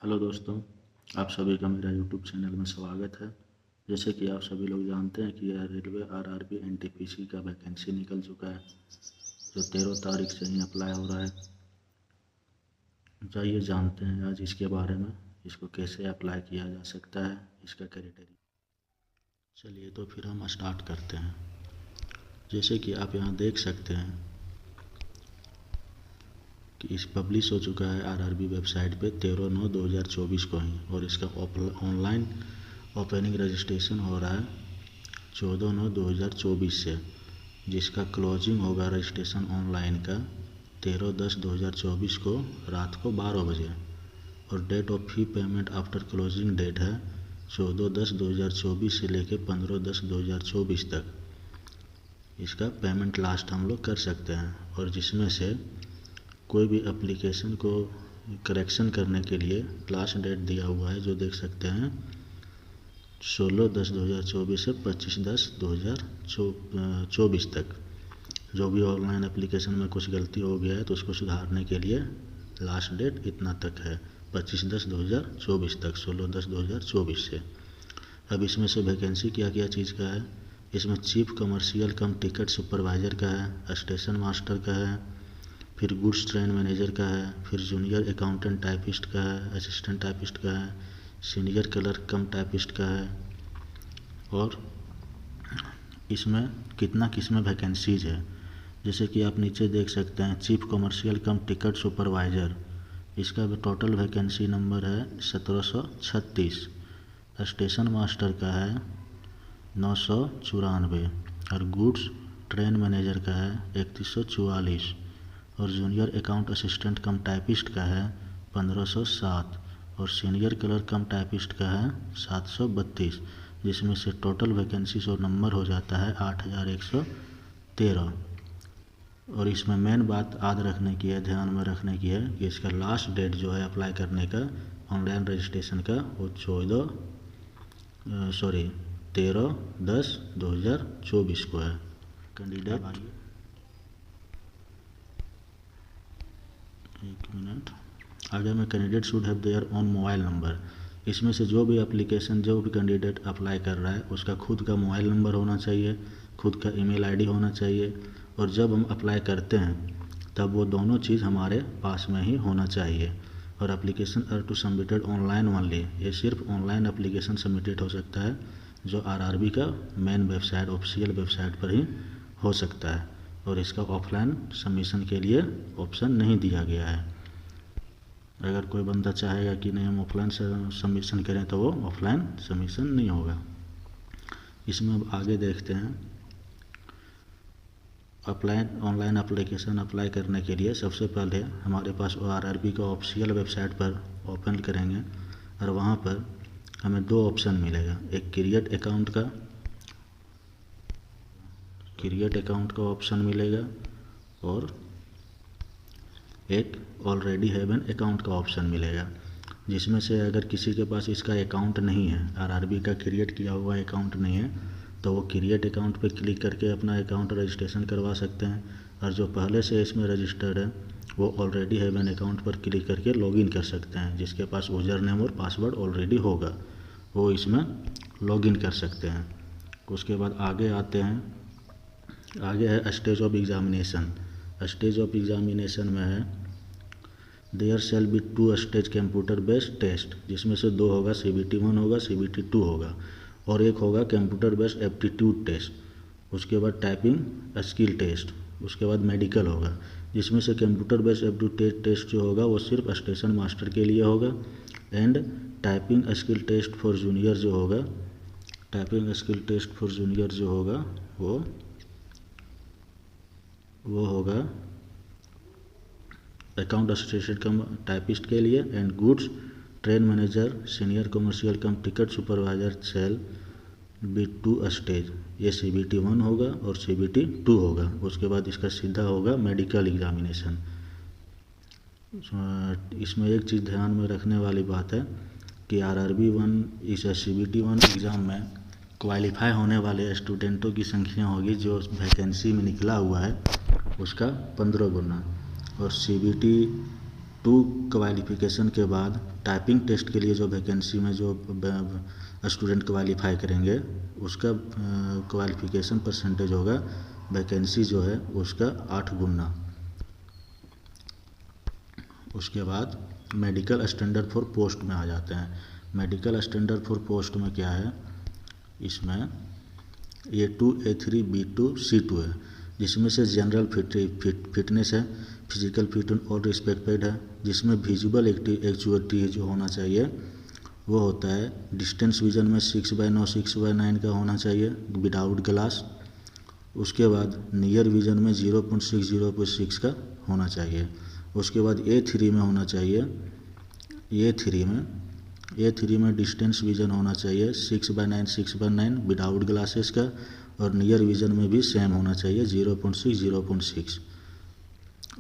Hello दोस्तों, आप सभी का मेरा यूट्यूब चैनल में स्वागत है। जैसे कि आप सभी लोग जानते हैं कि यह रेलवे आरआरबी एनटीपीसी का वैकेंसी निकल चुका है, जो 13 तारीख से ही अप्लाई हो रहा है। जाइए जानते हैं आज इसके बारे में, इसको कैसे अप्लाई किया जा सकता है, इसका क्राइटेरिया। चलिए तो फिर हम स्टार्ट करते हैं। जैसे कि आप यहाँ देख सकते हैं कि इस पब्लिश हो चुका है आरआरबी वेबसाइट पे 13/9/2024 को ही, और इसका ऑनलाइन ओपनिंग रजिस्ट्रेशन हो रहा है 14/9/2024 से, जिसका क्लोजिंग होगा रजिस्ट्रेशन ऑनलाइन का 13/10/2024 को रात को 12 बजे, और date of fee payment after closing date है 14/10/2024 से लेकर 15/10/2024 तक इसका पेमेंट लास्ट हम लोग कर सकते हैं। और जिसमें से कोई भी एप्लीकेशन को करेक्शन करने के लिए लास्ट डेट दिया हुआ है, जो देख सकते हैं 16/10/2024 से 25/10/2024 तक। जो भी ऑनलाइन एप्लीकेशन में कुछ गलती हो गया है तो उसको सुधारने के लिए लास्ट डेट इतना तक है, 25/10/2024 तक, 16/10/2024 से। अब इसमें से वैकेंसी क्या क्या चीज़ का है, इसमें chief commercial cum ticket supervisor का है, स्टेशन मास्टर का है, फिर गुड्स ट्रेन मैनेजर का है, फिर जूनियर अकाउंटेंट टाइपिस्ट का है, असिस्टेंट टाइपिस्ट का है, सीनियर क्लर्क कम टाइपिस्ट का है। और इसमें किसमें वैकेंसीज है, जैसे कि आप नीचे देख सकते हैं chief commercial cum ticket supervisor, इसका टोटल वैकेंसी नंबर है 1736। स्टेशन मास्टर का है 994, और गुड्स ट्रेन मैनेजर का है 3144, और जूनियर अकाउंट असिस्टेंट कम टाइपिस्ट का है 1507, और सीनियर क्लर्क कम टाइपिस्ट का है 732, जिसमें से टोटल वैकेंसी और नंबर हो जाता है 8113। और इसमें मेन बात याद रखने की है, ध्यान में रखने की है कि इसका लास्ट डेट जो है अप्लाई करने का ऑनलाइन रजिस्ट्रेशन का, वो 13/10/2024 को है। कैंडिडेट एक मिनट आगे में candidate should have their on mobile number. इसमें से जो भी एप्लीकेशन, जो भी कैंडिडेट अप्लाई कर रहा है उसका खुद का मोबाइल नंबर होना चाहिए, खुद का ईमेल आईडी होना चाहिए, और जब हम अप्लाई करते हैं तब वो दोनों चीज़ हमारे पास में ही होना चाहिए। और application are to submitted online only, ये सिर्फ ऑनलाइन एप्लीकेशन सबमिटेड हो सकता है, जो आरआरबी का मेन वेबसाइट, ऑफिशियल वेबसाइट पर ही हो सकता है, और इसका ऑफलाइन सबमिशन के लिए ऑप्शन नहीं दिया गया है। अगर कोई बंदा चाहेगा कि नहीं हम ऑफलाइन सबमिशन करें तो वो ऑफलाइन सबमिशन नहीं होगा। इसमें अब आगे देखते हैं। ऑनलाइन एप्लीकेशन अप्लाई करने के लिए सबसे पहले हमारे पास आरआरबी का ऑफिशियल वेबसाइट पर ओपन करेंगे, और वहाँ पर हमें दो ऑप्शन मिलेगा, एक क्रिएट अकाउंट का ऑप्शन मिलेगा, और एक ऑलरेडी हैव एन अकाउंट का ऑप्शन मिलेगा। जिसमें से अगर किसी के पास इसका अकाउंट नहीं है, आरआरबी का क्रिएट किया हुआ अकाउंट नहीं है, तो वो क्रिएट अकाउंट पे क्लिक करके अपना अकाउंट रजिस्ट्रेशन करवा सकते हैं। और जो पहले से इसमें रजिस्टर्ड है वो ऑलरेडी हैव एन अकाउंट पर क्लिक करके लॉगिन कर सकते हैं। जिसके पास यूजर नेम और पासवर्ड ऑलरेडी होगा वो इसमें लॉगिन कर सकते हैं। उसके बाद आगे आते हैं, आगे है stage of examination. Stage of examination में है there shall be 2 stage computer based test, जिसमें से 2 होगा, CBT 1 होगा, CBT 2 होगा, और एक होगा कंप्यूटर बेस्ड एप्टीट्यूड टेस्ट। उसके बाद टाइपिंग स्किल टेस्ट, उसके बाद मेडिकल होगा। जिसमें से कंप्यूटर बेस्ड एप्टीट्यूड टेस्ट जो होगा वो सिर्फ स्टेशन मास्टर के लिए होगा, and typing skill test for junior जो होगा, typing skill test for junior जो होगा वो होगा अकाउंट असिस्टेंट कम टाइपिस्ट के लिए, and goods train manager senior commercial cum ticket supervisor shall be 2 stage, ये CBT 1 होगा और CBT 2 होगा। उसके बाद इसका सीधा होगा मेडिकल एग्जामिनेशन। इसमें एक चीज़ ध्यान में रखने वाली बात है कि आरआरबी 1 इस CBT 1 एग्ज़ाम में क्वालिफाई होने वाले स्टूडेंटों की संख्या होगी जो वैकेंसी में निकला हुआ है उसका 15 गुना, और CBT 2 क्वालिफिकेशन के बाद टाइपिंग टेस्ट के लिए जो वैकेंसी में जो स्टूडेंट क्वालिफाई करेंगे उसका क्वालिफिकेशन परसेंटेज होगा वैकेंसी जो है उसका 8 गुना। उसके बाद मेडिकल स्टैंडर्ड फॉर पोस्ट में आ जाते हैं। मेडिकल स्टैंडर्ड फॉर पोस्ट में क्या है, इसमें A2, A3, B2, C2 है, जिसमें से जनरल फिटनेस है, फिजिकल फिट और रिस्पेक्टेड है, जिसमें विजुअल एक्चुअलिटी जो होना चाहिए वो होता है डिस्टेंस विजन में 6/9 6/9 का होना चाहिए विदाउट ग्लास। उसके बाद नियर विजन में 0.6 0.6 का होना चाहिए। उसके बाद A3 में होना चाहिए, A3 में डिस्टेंस विजन होना चाहिए 6/9 6/9 विदाउट ग्लासेस का, और नियर विजन में भी सेम होना चाहिए 0.6 0.6।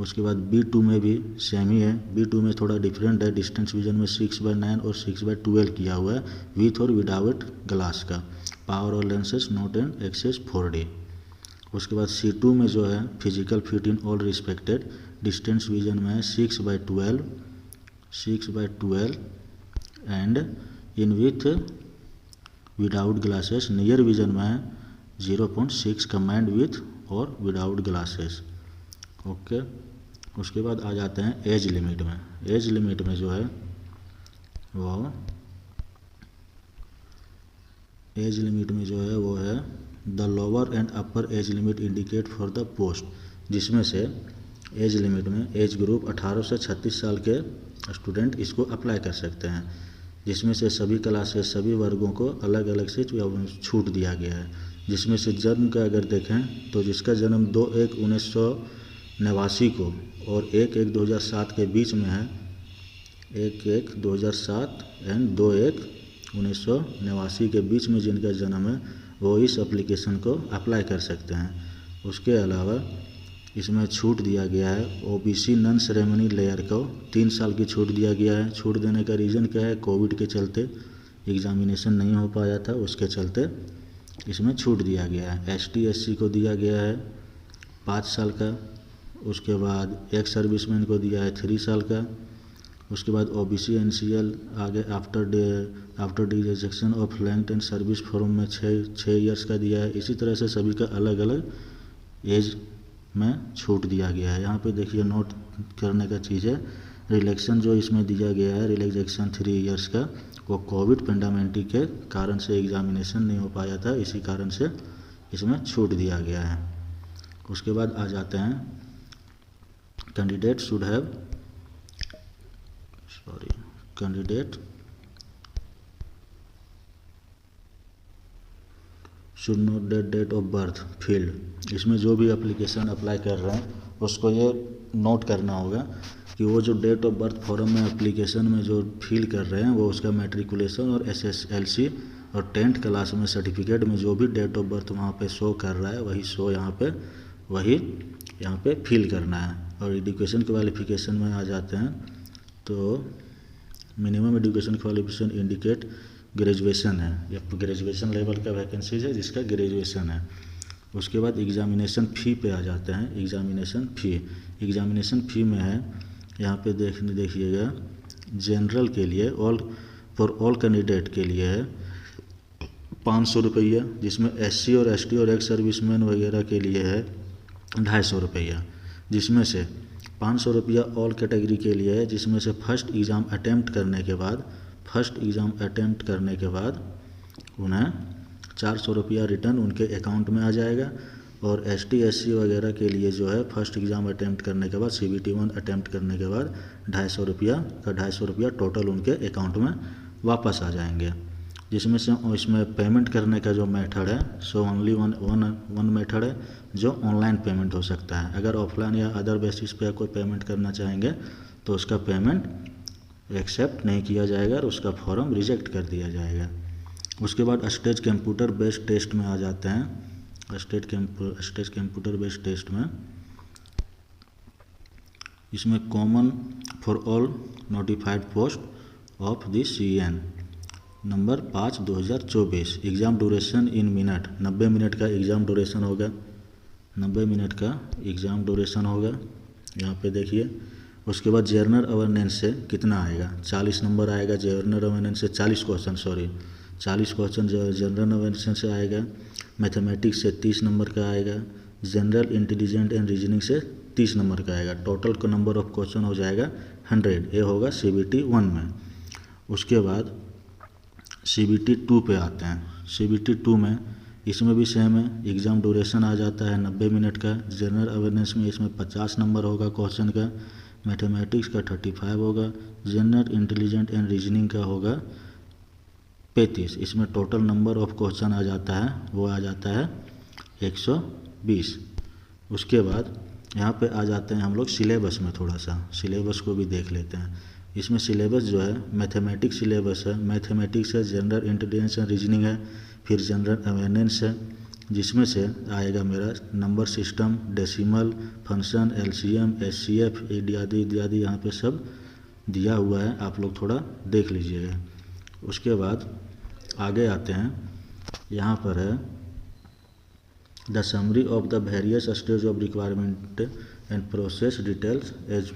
उसके बाद B2 में भी सेम ही है, B2 में थोड़ा डिफरेंट है, डिस्टेंस विजन में 6/9 और 6/12 किया हुआ है विथ और विदाउट ग्लास का, पावर और lenses not and excess 4D। उसके बाद C2 में जो है physical fit in all respected, distance vision में है 6/12 and in with without glasses, near vision में है 0.6 कमांड विथ और विदाउट ग्लासेस। ओके। उसके बाद आ जाते हैं एज लिमिट में। एज लिमिट में जो है वो है the lower and upper age limit indicate for the post, जिसमें से एज लिमिट में एज ग्रुप 18 से 36 साल के स्टूडेंट इसको अप्लाई कर सकते हैं, जिसमें से सभी क्लासेस सभी वर्गों को अलग अलग से छूट दिया गया है। जिसमें से जन्म का अगर देखें तो जिसका जन्म 2/1/1989 को और 1/1/2007 के बीच में है, 1/1/2007 एंड 2/1/1989 के बीच में जिनका जन्म है वो इस एप्लीकेशन को अप्लाई कर सकते हैं। उसके अलावा इसमें छूट दिया गया है OBC नॉन सेरेमनी लेयर को 3 साल की छूट दिया गया है। छूट देने का रीज़न क्या है, कोविड के चलते एग्जामिनेशन नहीं हो पाया था, उसके चलते इसमें छूट दिया गया है। ST SC को दिया गया है 5 साल का। उसके बाद एक्स सर्विसमैन को दिया है 3 साल का। उसके बाद OBC NCL आगे after detection of length and service form में 6 ईयर्स का दिया है। इसी तरह से सभी का अलग अलग एज में छूट दिया गया है। यहाँ पे देखिए नोट करने का चीज़ है, रिलैक्सेशन जो इसमें दिया गया है रिलैक्सेशन 3 ईयर्स का, वो कोविड पेंडेमिक के कारण से एग्जामिनेशन नहीं हो पाया था, इसी कारण से इसमें छूट दिया गया है। उसके बाद आ जाते हैं candidate should note date of birth field. इसमें जो भी एप्लीकेशन अप्लाई कर रहे हैं उसको ये नोट करना होगा कि वो जो डेट ऑफ बर्थ फॉर्म में एप्लीकेशन में जो फिल कर रहे हैं वो उसका मैट्रिकुलेशन और SSLC और 10th क्लास में सर्टिफिकेट में जो भी डेट ऑफ बर्थ वहाँ पे शो कर रहा है वही यहाँ पे फिल करना है। और एजुकेशन क्वालिफिकेशन में आ जाते हैं तो minimum education qualification indicate graduation है, या ग्रेजुएशन लेवल का वैकेंसीज है जिसका ग्रेजुएशन है। उसके बाद एग्जामिनेशन फ़ी पे आ जाते हैं। एग्जामिनेशन फ़ी में है यहाँ पे देखिएगा जनरल के लिए फॉर ऑल कैंडिडेट के लिए है 500 रुपया, जिसमें SC और ST और एक्स सर्विसमैन वगैरह के लिए है 250 रुपया, जिसमें से 500 रुपया ऑल कैटेगरी के लिए है, जिसमें से फर्स्ट एग्ज़ाम अटैम्प्ट करने के बाद उन्हें 400 रुपया रिटर्न उनके अकाउंट में आ जाएगा। और ST SC वगैरह के लिए जो है फर्स्ट एग्ज़ाम अटैम्प्ट करने के बाद CBT 1 अटैम्प्ट करने के बाद 250 रुपया टोटल उनके अकाउंट में वापस आ जाएंगे। जिसमें से इसमें पेमेंट करने का जो मेथड है सो ओनली वन मेथड है जो ऑनलाइन पेमेंट हो सकता है। अगर ऑफलाइन या अदर बेसिस पे कोई पेमेंट करना चाहेंगे तो उसका पेमेंट एक्सेप्ट नहीं किया जाएगा और उसका फॉर्म रिजेक्ट कर दिया जाएगा। उसके बाद स्टेज कंप्यूटर बेस्ड टेस्ट में आ जाते हैं। स्टेज कंप्यूटर बेस्ड टेस्ट में इसमें common for all notified post of the CN number 5/2024। Exam duration in minute, 90 minute का एग्ज़ाम ड्यूरेशन होगा। 90 मिनट का एग्ज़ाम ड्यूरेशन होगा। यहाँ पे देखिए उसके बाद जनरल अवेयरनेस से कितना आएगा, 40 नंबर आएगा जनरल अवेयरनेस से, 40 क्वेश्चन जनरल अवेयरनेस से आएगा। मैथमेटिक्स से 30 नंबर का आएगा। जनरल इंटेलिजेंट एंड रीजनिंग से 30 नंबर का आएगा। टोटल नंबर ऑफ क्वेश्चन हो जाएगा 100। ये होगा CBT 1 में। उसके बाद CBT 2 पे आते हैं। CBT 2 में इसमें भी सेम है, एग्ज़ाम ड्यूरेशन आ जाता है 90 मिनट का। जनरल अवेयरनेस में इसमें 50 नंबर होगा क्वेश्चन का। मैथमेटिक्स का 35 होगा। जनरल इंटेलिजेंट एंड रीजनिंग का होगा 35। इसमें टोटल नंबर ऑफ क्वेश्चन आ जाता है, वो आ जाता है 120। उसके बाद यहाँ पे आ जाते हैं हम लोग सिलेबस में। थोड़ा सा सिलेबस को भी देख लेते हैं। इसमें सिलेबस जो है मैथमेटिक्स सिलेबस है। मैथमेटिक्स है, जनरल इंटेलिजेंस एंड रीजनिंग है, फिर जनरल अवेयरनेस है, जिसमें से आएगा मेरा number system, decimal, function, LCM, HCF इत्यादि इत्यादि यहाँ पे सब दिया हुआ है, आप लोग थोड़ा देख लीजिएगा। उसके बाद आगे आते हैं, यहाँ पर है the summary of the various stage of requirement and process details as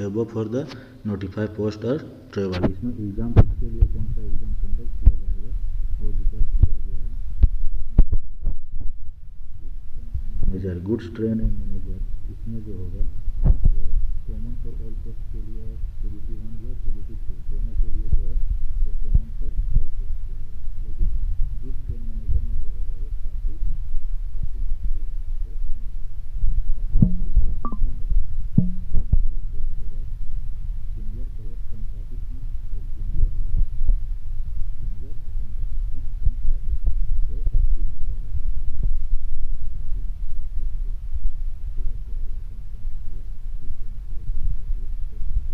above for the notified post और ट्रेवल। इसमें एग्जाम के लिए कौन सा एग्जाम कंडक्ट किया जाएगा वो डिटेल्स दिया गया है। Manager, goods train and manager, इसमें जो होगा वो कॉमन फॉर ऑल पोस्ट के लिए है। CBT 1 जो CBT 2 दोनों के लिए जो है वो कॉमन फॉर ऑल पोस्ट के लिए। लेकिन गुड्स ट्रेन मैनेजर में जो होगा वो काफ़ी सीनियर क्लर्क कम ऑफिस में और जूनियर अकाउंट असिस्टेंट कम स्टैटिक वो 80 नंबर वैकेंसी में होगा काफ़ी। उसके बाद फिर आ जाते हैं कमर्शियल, फिर कमर्शियल कम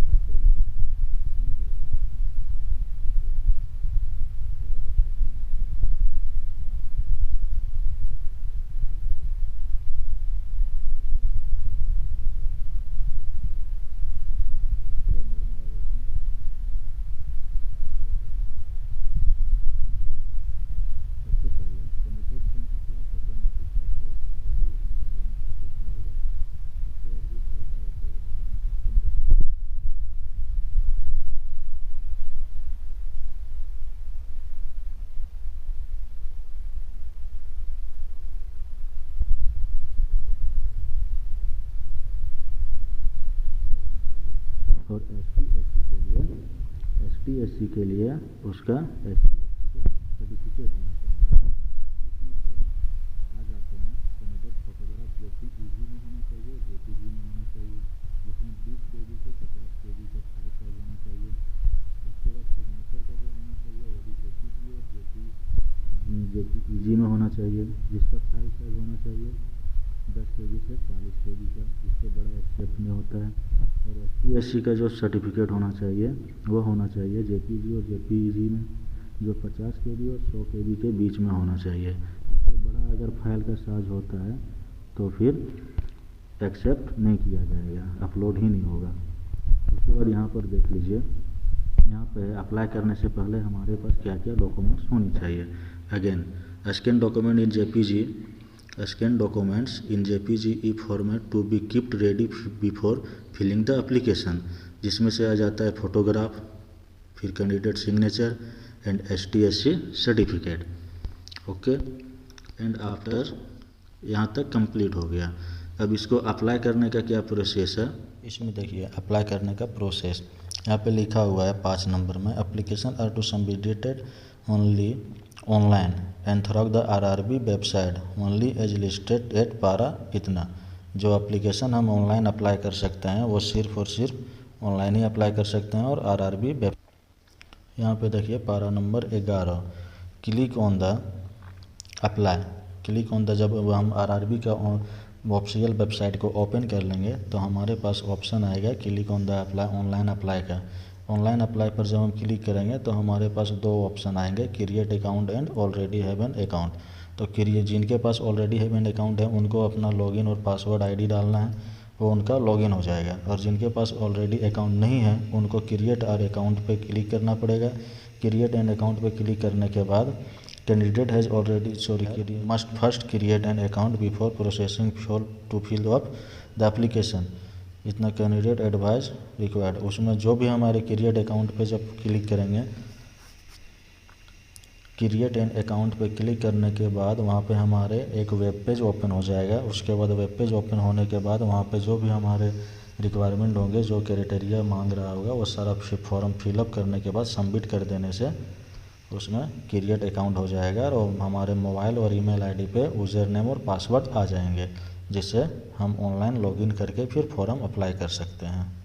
स्टैटिक प्रोविजन। इसमें जो होगा इसमें और ST/SC के लिए उसका ST/SC का सर्टिफिकेट होना चाहिए। जिसमें से आ जाते हैं कैंडिडेट फोटोग्राफ जो कि EG में होना चाहिए, JPG में होना चाहिए, जिसमें 20 KB से 50 KB का फाइल साइज होना चाहिए। उसके बाद सिग्नेचर का जो होना चाहिए वो भी JPG और JPEG में होना चाहिए, जिसका फाइल साइज होना चाहिए 10 KB से 40 KB का। इससे बड़ा एक्सेप्ट नहीं होता है। और ST/SC का जो सर्टिफिकेट होना चाहिए वो होना चाहिए JPG और JPEG में, जो 50 KB और 100 KB के बीच में होना चाहिए। इससे बड़ा अगर फाइल का साइज होता है तो फिर एक्सेप्ट नहीं किया जाएगा, अपलोड ही नहीं होगा। उसके बाद यहाँ पर देख लीजिए, यहाँ पे अप्लाई करने से पहले हमारे पास क्या क्या डॉक्यूमेंट्स होनी चाहिए। Again scan document in JPG, scan documents in JPG format to be keeped ready before filling the application, जिसमें से आ जाता है फोटोग्राफ, फिर candidate signature and ST/SC certificate. Okay, and after यहाँ तक कंप्लीट हो गया। अब इसको अप्लाई करने का क्या प्रोसेस है, इसमें देखिए अप्लाई करने का प्रोसेस यहाँ पे लिखा हुआ है 5 नंबर में। Application are to submitted only online and through the RRB website only as listed at para इतना। जो एप्लीकेशन हम ऑनलाइन अप्लाई कर सकते हैं वो सिर्फ और सिर्फ ऑनलाइन ही अप्लाई कर सकते हैं। और RRB वेब, यहाँ पे देखिए पारा number 11, click on the apply, click on the. जब हम RRB का ऑफिशियल वेबसाइट को ओपन कर लेंगे तो हमारे पास ऑप्शन आएगा click on the apply, online apply का। ऑनलाइन अप्लाई पर जब हम क्लिक करेंगे तो हमारे पास 2 ऑप्शन आएंगे, create account and already have an account. तो जिनके पास ऑलरेडी हैव एन अकाउंट है उनको अपना लॉगिन और पासवर्ड ID डालना है, वो उनका लॉगिन हो जाएगा। और जिनके पास ऑलरेडी अकाउंट नहीं है उनको क्रिएट आर अकाउंट पे क्लिक करना पड़ेगा। क्रिएट एन अकाउंट पे क्लिक करने के बाद candidate has already must first create an account before processing to fill up the application. इतना कैंडिडेट एडवाइस रिक्वायर्ड, उसमें जो भी हमारे क्रिएट अकाउंट पे जब क्लिक करेंगे, क्रिएट एन अकाउंट पे क्लिक करने के बाद वहाँ पे हमारे एक वेब पेज ओपन हो जाएगा। उसके बाद वेब पेज ओपन होने के बाद वहाँ पे जो भी हमारे रिक्वायरमेंट होंगे, जो क्राइटेरिया मांग रहा होगा, वो सारा फॉर्म फिलअप करने के बाद सबमिट कर देने से उसमें क्रिएट अकाउंट हो जाएगा और हमारे मोबाइल और ईमेल आईडी पे यूज़र नेम और पासवर्ड आ जाएंगे, जिससे हम ऑनलाइन लॉगिन करके फिर फॉर्म अप्लाई कर सकते हैं।